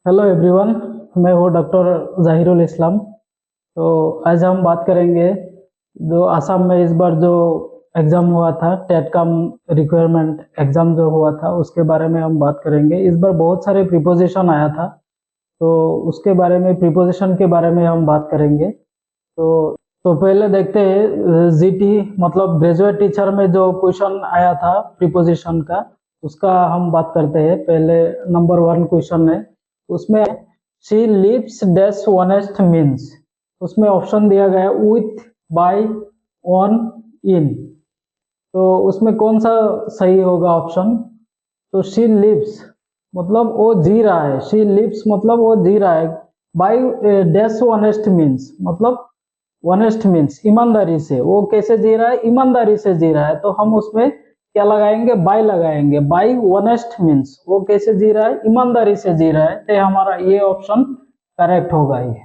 Hello everyone. मैं हूँ doctor ज़ाहिरुल इस्लाम। तो आज हम बात करेंगे जो असम में इस बार जो एग्ज़ाम हुआ था, टेट का रिक्वायरमेंट एग्ज़ाम जो हुआ था उसके बारे में हम बात करेंगे। इस बार बहुत सारे प्रीपोजिशन आया था, तो उसके बारे में प्रीपोजिशन के बारे में हम बात करेंगे। तो पहले देखते हैं जीटी मतलब ग्रेजुएट टीचर में जो क्वेश्चन आया था प्रीपोजिशन का, उसका हम बात करते हैं। पहले नंबर 1 क्वेश्चन है, उसमें she lives dash honest means, उसमें ऑप्शन दिया गया है विथ, बाय, ऑन, इन। तो उसमें कौन सा सही होगा ऑप्शन? तो शी लिव्स मतलब वो जी रहा है, शी लिव्स मतलब वो जी रहा है। बाय डैश ऑनेस्ट मीन्स मतलब ऑनेस्ट मीन्स ईमानदारी से, वो कैसे जी रहा है? ईमानदारी से जी रहा है। तो हम उसमें क्या लगाएंगे? बाय लगाएंगे। बाय ऑनेस्ट मीन्स वो कैसे जी रहा है? ईमानदारी से जी रहा है। तो हमारा ये ऑप्शन करेक्ट होगा। ये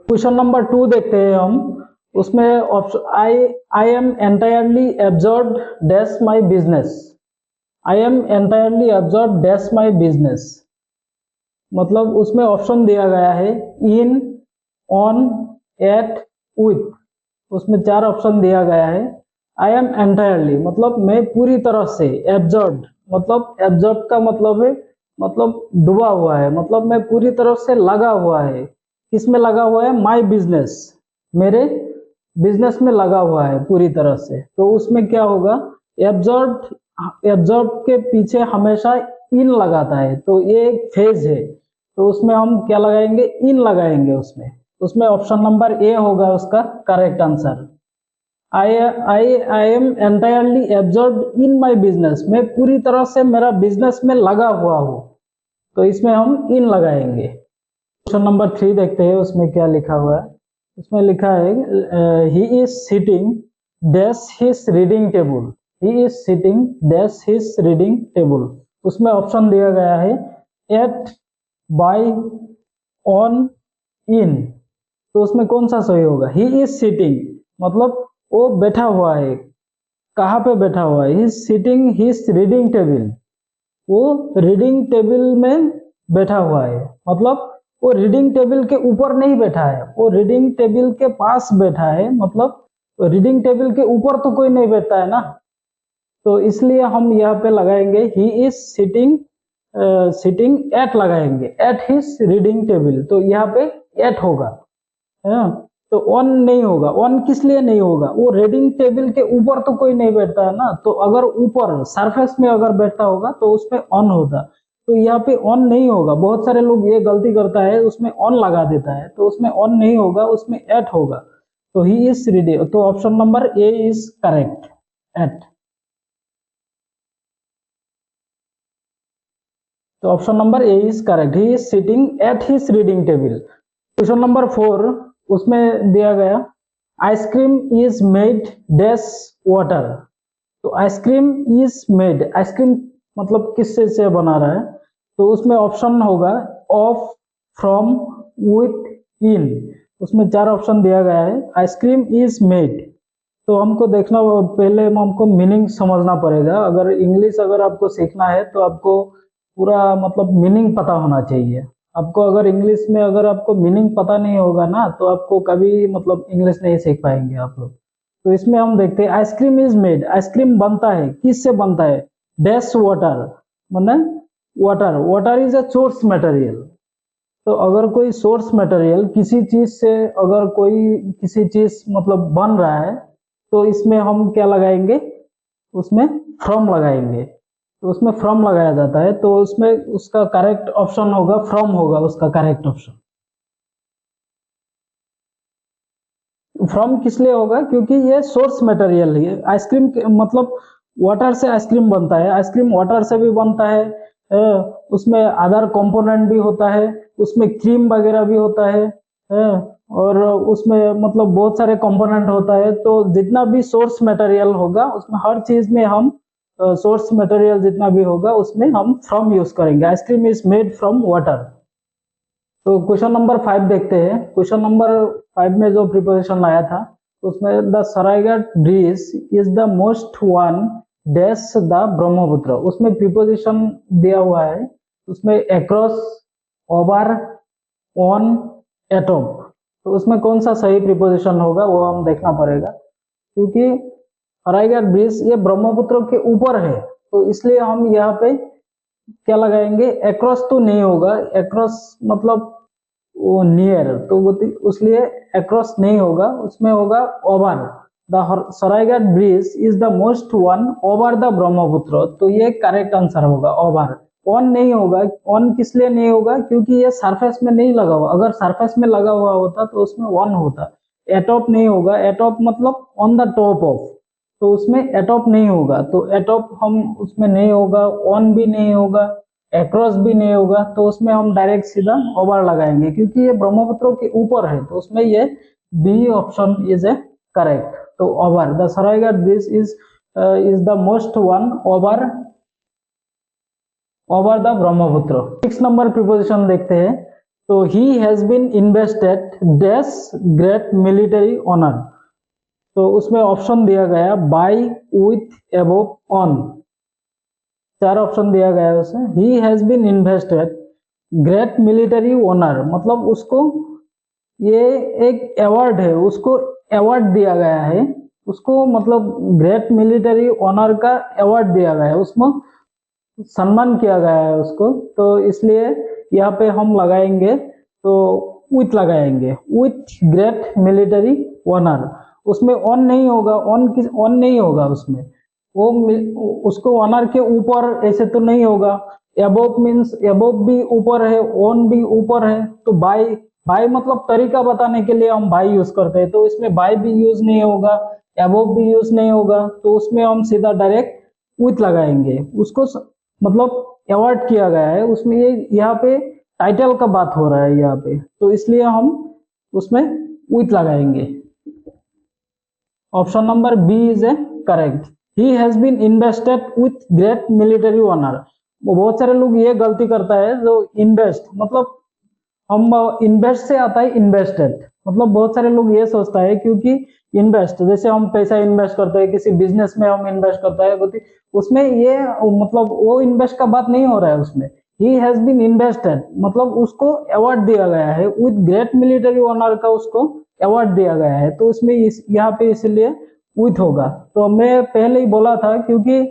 क्वेश्चन नंबर 2 देखते हैं हम। उसमें option I am entirely absorb dash my business. I am entirely absorb dash my business मतलब उसमें ऑप्शन दिया गया है इन, ऑन, एट, विथ। उसमें 4 ऑप्शन दिया गया है। आई एम एंटायरली मतलब मैं पूरी तरह से, एब्जॉर्ब मतलब एब्जॉर्ब का मतलब है मतलब डूबा हुआ है, मतलब मैं पूरी तरह से लगा हुआ है। किसमें लगा हुआ है? माई बिजनेस, मेरे बिजनेस में लगा हुआ है पूरी तरह से। तो उसमें क्या होगा? एब्जॉर्ब, एब्जॉर्ब के पीछे हमेशा इन लगाता है, तो ये एक फेज है। तो उसमें हम क्या लगाएंगे? इन लगाएंगे उसमें। उसमें ऑप्शन नंबर ए होगा उसका correct answer. I I am entirely absorb in my business, मैं पूरी तरह से मेरा बिजनेस में लगा हुआ हूँ। तो इसमें हम इन लगाएंगे। क्वेश्चन नंबर 3 देखते हैं, उसमें क्या लिखा हुआ है। उसमें लिखा है ही is sitting dash his reading table. He is sitting dash his reading table. उसमें ऑप्शन दिया गया है एट, बाय, ऑन, इन। तो उसमें कौन सा सही होगा? ही इज सिटिंग मतलब वो बैठा हुआ है। कहाँ पे बैठा हुआ है? ही is sitting his reading table, वो रीडिंग टेबल में बैठा हुआ है। मतलब वो रीडिंग टेबल के ऊपर नहीं बैठा है, वो रीडिंग टेबल के पास बैठा है। मतलब रीडिंग टेबल के ऊपर तो कोई नहीं बैठता है ना। तो इसलिए हम यहाँ पे लगाएंगे ही इज सिटिंग, सिटिंग एट लगाएंगे, एट हिज रीडिंग टेबल। तो यहाँ पे एट होगा है ना। तो ऑन नहीं होगा। ऑन किस लिए नहीं होगा? वो रीडिंग टेबल के ऊपर तो कोई नहीं बैठता है ना। तो अगर ऊपर सरफेस में अगर बैठता होगा तो उसमें ऑन होता। तो यहाँ पे ऑन नहीं होगा। बहुत सारे लोग ये गलती करता है, उसमें ऑन लगा देता है, तो उसमें ऑन नहीं होगा, उसमें एट होगा। तो ही इज रीडिंग, तो option number A is correct, at. तो option number A is correct, he is sitting at his reading table. Question number 4, उसमें दिया गया ice cream is made dash water. तो आइसक्रीम इज मेड, आइसक्रीम मतलब किससे से बना रहा है? तो उसमें ऑप्शन होगा ऑफ, फ्रॉम, विथ, इन। उसमें 4 ऑप्शन दिया गया है। आइसक्रीम इज मेड, तो हमको देखना, पहले हमको मीनिंग समझना पड़ेगा। अगर इंग्लिश अगर आपको सीखना है तो आपको पूरा मतलब मीनिंग पता होना चाहिए। आपको अगर इंग्लिश में अगर आपको मीनिंग पता नहीं होगा ना, तो आपको कभी मतलब इंग्लिश नहीं सीख पाएंगे आप लोग। तो इसमें हम देखते हैं आइसक्रीम इज मेड, आइसक्रीम बनता है, किससे बनता है? डैश वाटर, माने water, water is a source material. तो अगर कोई सोर्स मटेरियल किसी चीज से, अगर कोई किसी चीज मतलब बन रहा है, तो इसमें हम क्या लगाएंगे? उसमें फ्रॉम लगाएंगे। तो उसमें फ्रॉम लगाया जाता है, तो उसमें उसका करेक्ट ऑप्शन होगा फ्रॉम, होगा उसका करेक्ट ऑप्शन। फ्रॉम किस लिए होगा? क्योंकि ये सोर्स मटेरियल है। आइसक्रीम मतलब वाटर से आइसक्रीम बनता है, आइसक्रीम वाटर से भी बनता है। उसमें अदर कंपोनेंट भी होता है, उसमें क्रीम वगैरह भी होता है। और उसमें मतलब बहुत सारे कंपोनेंट होता है। तो जितना भी सोर्स मटेरियल होगा उसमें हर चीज में हम सोर्स मटेरियल जितना भी होगा उसमें हम फ्रॉम यूज करेंगे। Ice cream is made from water. तो क्वेश्चन नंबर 5 देखते हैं। क्वेश्चन नंबर 5 में जो प्रिपोजिशन आया था, उसमें the Saraighat bridge is the most one dash the Brahmaputra, उसमें प्रीपोजिशन दिया हुआ है, उसमें अक्रॉस, ओवर, ऑन, एटॉप, तो उसमें कौन सा सही प्रीपोजिशन होगा वो हम देखना पड़ेगा, क्योंकि फराइघाट ब्रिज ये ब्रह्मपुत्र के ऊपर है, तो इसलिए हम यहाँ पे क्या लगाएंगे, अक्रॉस तो नहीं होगा, अक्रॉस मतलब वो नियर, तो उसलिए अक्रॉस नहीं होगा, उसमें होगा over. The Saraighat bridge is the most one over the Brahmaputra, तो ये करेक्ट आंसर होगा ओवर। ऑन नहीं होगा, ऑन किस लिए नहीं होगा, क्योंकि ये सरफेस में नहीं लगा हुआ, अगर सरफेस में लगा हुआ होता तो उसमें वन होता। एटॉप नहीं होगा, एटॉप मतलब ऑन द टॉप ऑफ, तो उसमें एटॉप नहीं होगा, तो एटॉप हम उसमें नहीं होगा, ऑन भी नहीं होगा, एक्रॉस भी नहीं होगा, तो उसमें हम डायरेक्ट सीधा ओवर लगाएंगे, क्योंकि ये ब्रह्मपुत्र के ऊपर है, तो उसमें ये B option is a correct. तो over the Saraighat bridge is the most one over the Brahmaputra. 6 number preposition देखते हैं, तो he has been invested dash great military honour, तो उसमें ऑप्शन दिया गया by, with, above, on, 4 option दिया गया है उसे। He has been invested great military honour, मतलब उसको ये एक अवार्ड है, उसको अवार्ड दिया गया है, उसको मतलब ग्रेट मिलिट्री ऑनर का अवार्ड दिया गया है, उसमें सम्मान किया गया है उसको, तो इसलिए यहाँ पे हम लगाएंगे तो विथ लगाएंगे, विथ ग्रेट मिलिट्री ऑनर। उसमें ऑन नहीं होगा, ऑन नहीं होगा उसमें, वो उसको ऑनर के ऊपर ऐसे तो नहीं होगा। एबोव मीन्स एबोव भी ऊपर है, ऑन भी ऊपर है, तो बाय, बाय मतलब तरीका बताने के लिए हम बाय यूज करते हैं, तो इसमें बाय भी यूज नहीं होगा, एबोव भी यूज नहीं होगा, तो उसमें हम सीधा डायरेक्ट विथ लगाएंगे। उसको मतलब अवार्ड किया गया है, उसमें ये यहाँ पे टाइटल का बात हो रहा है यहाँ पे, तो इसलिए हम उसमें विथ लगाएंगे। Option number B is a correct. He has been invested with great military honour. बहुत सारे लोग ये गलती करता है, जो इन्वेस्ट मतलब हम इन्वेस्ट से आता है इन्वेस्टेड, मतलब बहुत सारे लोग ये सोचता है, क्योंकि इन्वेस्ट जैसे हम पैसा इन्वेस्ट करते हैं किसी बिजनेस में, हम इन्वेस्ट करता है, उसमें ये मतलब वो इन्वेस्ट का बात नहीं हो रहा है उसमें। ही हैज बीन इन्वेस्टेड मतलब उसको अवार्ड दिया गया है, विथ ग्रेट मिलिट्री ऑनर का उसको अवार्ड दिया गया है, तो इसमें यहाँ पे इसलिए विथ होगा। तो मैं पहले ही बोला था, क्योंकि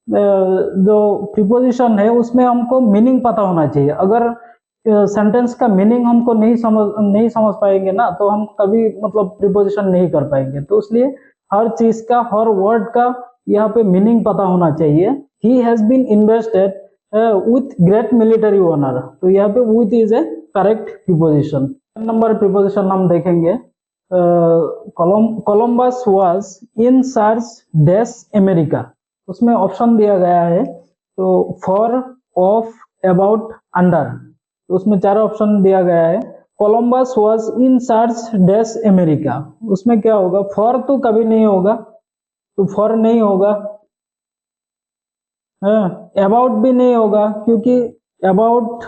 जो प्रीपोजिशन है उसमें हमको मीनिंग पता होना चाहिए, अगर सेंटेंस का मीनिंग हमको नहीं समझ पाएंगे ना, तो हम कभी मतलब प्रीपोजिशन नहीं कर पाएंगे, तो इसलिए हर चीज का, हर वर्ड का यहाँ पे मीनिंग पता होना चाहिए। He has been invested with great military honour, तो यहाँ पे with is a correct preposition. Number preposition हम देखेंगे, Columbus was in search dash America, उसमें ऑप्शन दिया गया है, तो फॉर, ऑफ, अबाउट, अंडर, तो उसमें 4 ऑप्शन दिया गया है। Columbus was in search dash America, उसमें क्या होगा, फॉर तो कभी नहीं होगा, तो फॉर नहीं होगा, अबाउट भी नहीं होगा, क्योंकि अबाउट,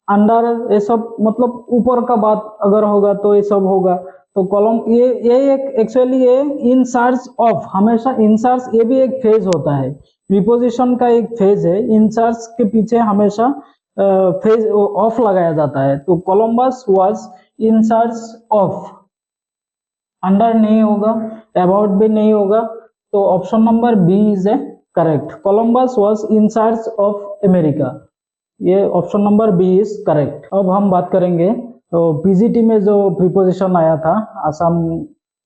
अंडर ये सब मतलब ऊपर का बात अगर होगा तो ये सब होगा, तो कॉलम ये एक एक्चुअली ये इन सर्च ऑफ, हमेशा इन सर्च ये भी एक फेज होता है, प्रीपोजिशन का एक फेज है, इन सर्च के पीछे हमेशा फेज ऑफ लगाया जाता है, तो Columbus was in search of, under नहीं होगा, अबाउट भी नहीं होगा, तो option number B is a correct. Columbus was in search of America, ये option number B is correct. अब हम बात करेंगे तो पीजीटी में जो प्रीपोजिशन आया था असम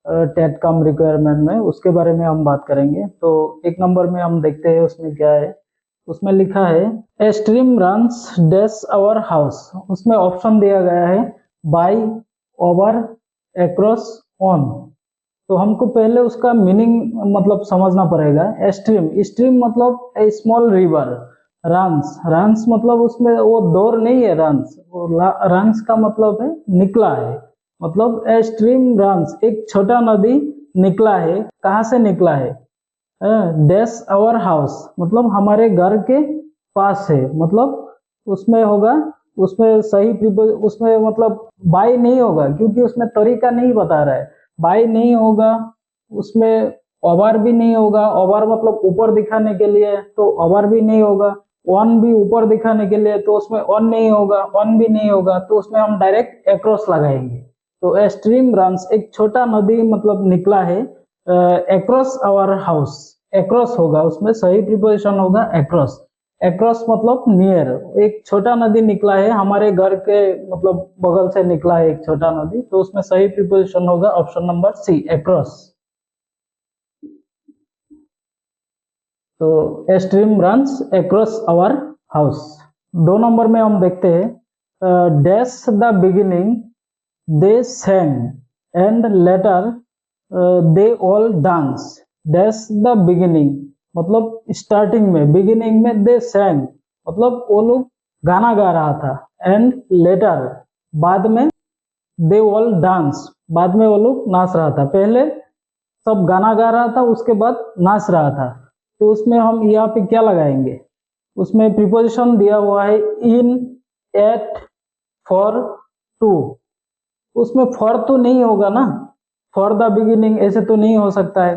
टेट कम रिक्वायरमेंट में, उसके बारे में हम बात करेंगे। तो 1 नंबर में हम देखते हैं उसमें क्या है, उसमें लिखा है a stream runs dash our house, उसमें ऑप्शन दिया गया है बाय, ओवर, अक्रॉस, ऑन, तो हमको पहले उसका मीनिंग मतलब समझना पड़ेगा। स्ट्रीम, स्ट्रीम मतलब ए स्मॉल रिवर, रंस, रंस मतलब उसमें वो दौर नहीं है, रंस, वो रंस का मतलब है निकला है, मतलब ए स्ट्रीम रंस, एक छोटा नदी निकला है, कहाँ से निकला है, डैश आवर हाउस मतलब हमारे घर के पास है, मतलब उसमें होगा, उसमें सही उसमें मतलब बाय नहीं होगा, क्योंकि उसमें तरीका नहीं बता रहा है, बाय नहीं होगा, उसमें ओवर भी नहीं होगा, ओवर मतलब ऊपर दिखाने के लिए तो ओवर भी नहीं होगा, ऑन भी ऊपर दिखाने के लिए तो उसमें ऑन नहीं होगा, ऑन भी नहीं होगा, तो उसमें हम डायरेक्ट एक्रॉस लगाएंगे। तो ए स्ट्रीम रन्स, एक छोटा नदी मतलब निकला है एक्रॉस आवर हाउस, एक्रॉस होगा, उसमें सही प्रीपोजिशन होगा एक्रॉस। एक्रॉस मतलब नियर, एक छोटा नदी निकला है हमारे घर के मतलब बगल से निकला है एक छोटा नदी, तो उसमें सही प्रीपोजिशन होगा ऑप्शन नंबर सी, एक्रॉस। तो a stream runs across our house. 2 number में हम देखते हैं dash the beginning they sang and later they all dance. Dash the beginning मतलब स्टार्टिंग में, बिगिनिंग में दे सेंग मतलब वो लोग गाना गा रहा था, एंड लेटर बाद में दे ऑल डांस बाद में वो लोग नाच रहा था। पहले सब गाना गा रहा था, उसके बाद नाच रहा था, तो उसमें हम यहाँ पे क्या लगाएंगे, उसमें प्रीपोजिशन दिया हुआ है इन, एट, फॉर, टू। उसमें फॉर तो नहीं होगा ना, फॉर द बिगिनिंग ऐसे तो नहीं हो सकता है,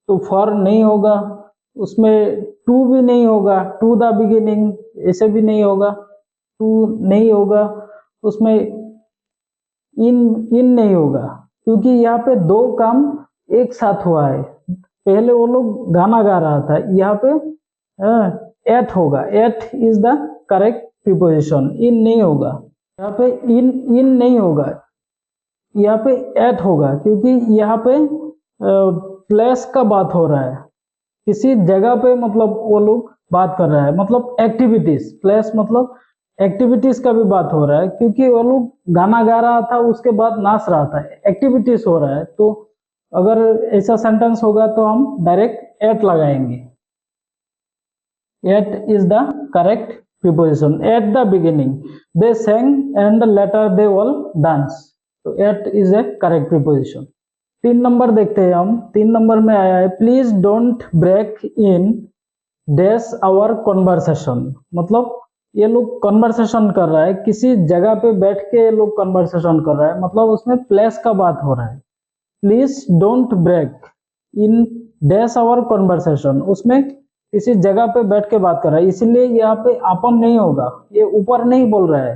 तो फॉर नहीं होगा। उसमें टू भी नहीं होगा, टू द बिगिनिंग ऐसे भी नहीं होगा, टू नहीं होगा। उसमें इन इन नहीं होगा, क्योंकि यहाँ पे 2 काम एक साथ हुआ है। पहले वो लोग गाना गा रहा था, यहाँ पे एट होगा, at is the correct preposition, in नहीं होगा। यहाँ पे इन इन नहीं होगा, यहाँ पे एट होगा, क्योंकि यहाँ पे प्लेस का बात हो रहा है, किसी जगह पे मतलब वो लोग बात कर रहा है, मतलब एक्टिविटीज, प्लेस मतलब एक्टिविटीज का भी बात हो रहा है, क्योंकि वो लोग गाना गा रहा था उसके बाद नाच रहा था, एक्टिविटीज हो रहा है। तो अगर ऐसा सेंटेंस होगा तो हम डायरेक्ट एट लगाएंगे। At is the correct preposition, at the beginning they sang and later they all dance, तो at is a correct preposition. 3 number देखते हैं हम। 3 नंबर में आया है please don't break in dash our conversation. मतलब ये लोग कॉन्वर्सेशन कर रहा है, किसी जगह पे बैठ के ये लोग कॉन्वर्सेशन कर रहा है, मतलब उसमें प्लेस का बात हो रहा है। Please don't break in dash our conversation, उसमें किसी जगह पे बैठ के बात कर रहा है, इसलिए यहाँ पे अपन नहीं होगा, ये ऊपर नहीं बोल रहा है,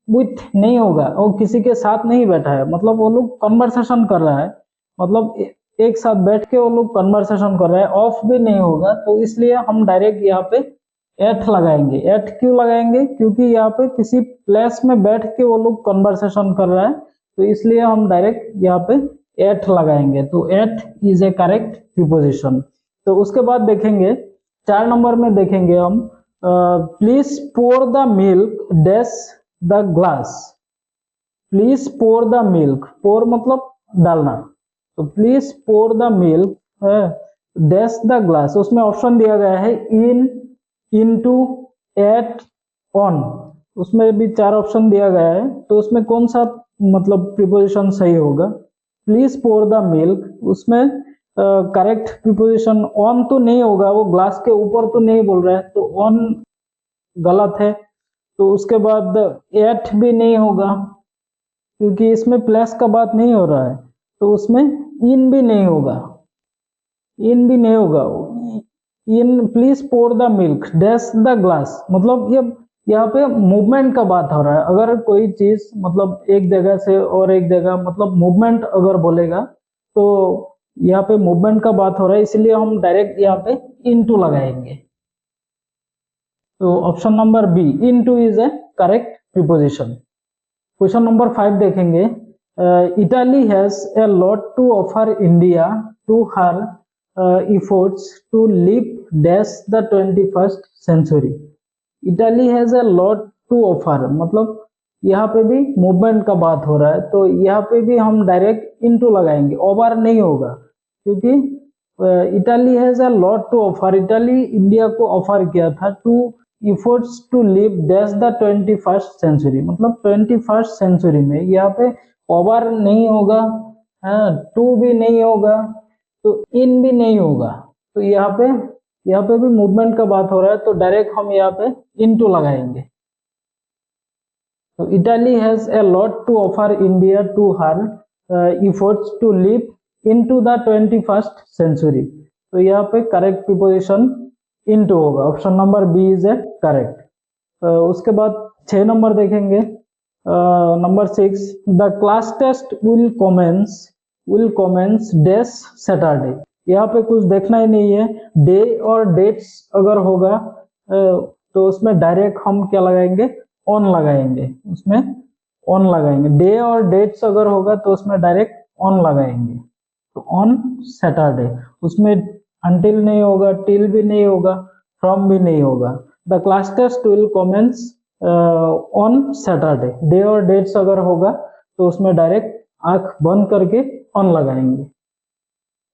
विथ नहीं होगा, और किसी के साथ नहीं बैठा है, मतलब वो लोग कन्वर्सेशन कर रहा है, मतलब एक साथ बैठ के वो लोग कन्वर्सेशन कर रहे हैं, ऑफ भी नहीं होगा, तो इसलिए हम डायरेक्ट यहाँ पे एट लगाएंगे। एट क्यों लगाएंगे, क्योंकि यहाँ पे किसी प्लेस में बैठ के वो लोग कन्वर्सेशन कर रहा है, तो इसलिए हम डायरेक्ट यहाँ पे एट लगाएंगे। तो at is a correct preposition. तो उसके बाद देखेंगे 4 नंबर में देखेंगे हम please pour the milk dash the glass. Please pour the milk, pour मतलब डालना, तो please pour the milk dash the glass, उसमें ऑप्शन दिया गया है इन, इनटू, एट, ऑन, उसमें भी 4 ऑप्शन दिया गया है, तो उसमें कौन सा मतलब प्रीपोजिशन सही होगा। प्लीज पोर द मिल्क, उसमें करेक्ट प्रीपोजिशन ऑन तो नहीं होगा, वो ग्लास के ऊपर तो नहीं बोल रहा है, तो ऑन गलत है। तो उसके बाद एट भी नहीं होगा, क्योंकि इसमें प्लस का बात नहीं हो रहा है, तो उसमें इन भी नहीं होगा, इन भी नहीं होगा। In please pour the milk dash the glass, मतलब ये यहाँ पे मूवमेंट का बात हो रहा है। अगर कोई चीज मतलब एक जगह से और एक जगह मतलब मूवमेंट अगर बोलेगा, तो यहाँ पे मूवमेंट का बात हो रहा है, इसलिए हम डायरेक्ट यहाँ पे इनटू लगाएंगे। तो option number B, into is a correct preposition. Question number 5 देखेंगे। Italy has a lot to offer India to her efforts to live dash the 21st century। Italy has a lot to offer, मतलब यहाँ पे भी movement का बात हो रहा है, तो यहाँ पे भी हम डायरेक्ट इनटू लगाएंगे, ओवर नहीं होगा, क्योंकि Italy has a lot to offer, Italy India को ऑफर किया था to efforts to live dash the 21st century, मतलब 21st सेंचुरी में, यहाँ पे ओवर नहीं होगा, टू भी नहीं होगा, तो इन भी नहीं होगा, तो यहाँ पे भी मूवमेंट का बात हो रहा है, तो डायरेक्ट हम यहाँ पे इनटू लगाएंगे। तो Italy has a lot to offer India to her efforts to live into the 21st century। तो यहाँ पे करेक्ट प्रीपोजिशन into होगा, option number B is a correct. उसके बाद 6 नंबर देखेंगे, number 6, the class test will commence days Saturday. यहाँ पे कुछ देखना ही नहीं है, डे और डेट्स अगर होगा तो उसमें डायरेक्ट हम क्या लगाएंगे, ऑन लगाएंगे, उसमें ऑन लगाएंगे। डे और डेट्स अगर होगा तो उसमें डायरेक्ट ऑन लगाएंगे, तो ऑन सैटरडे। उसमें अंटिल नहीं होगा, टिल भी नहीं होगा, फ्रॉम भी नहीं होगा। The class test will commence on Saturday. Day और डेट्स अगर होगा तो उसमें डायरेक्ट आंख बंद करके ऑन लगाएंगे।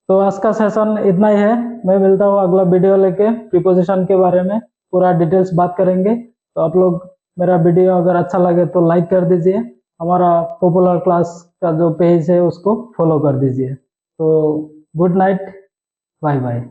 तो आज का सेशन इतना ही है, मैं मिलता हूँ अगला वीडियो लेके, प्रीपोजिशन के बारे में पूरा डिटेल्स बात करेंगे। तो आप लोग मेरा वीडियो अगर अच्छा लगे तो लाइक कर दीजिए, हमारा पॉपुलर क्लास का जो पेज है उसको फॉलो कर दीजिए। तो गुड नाइट, बाय बाय।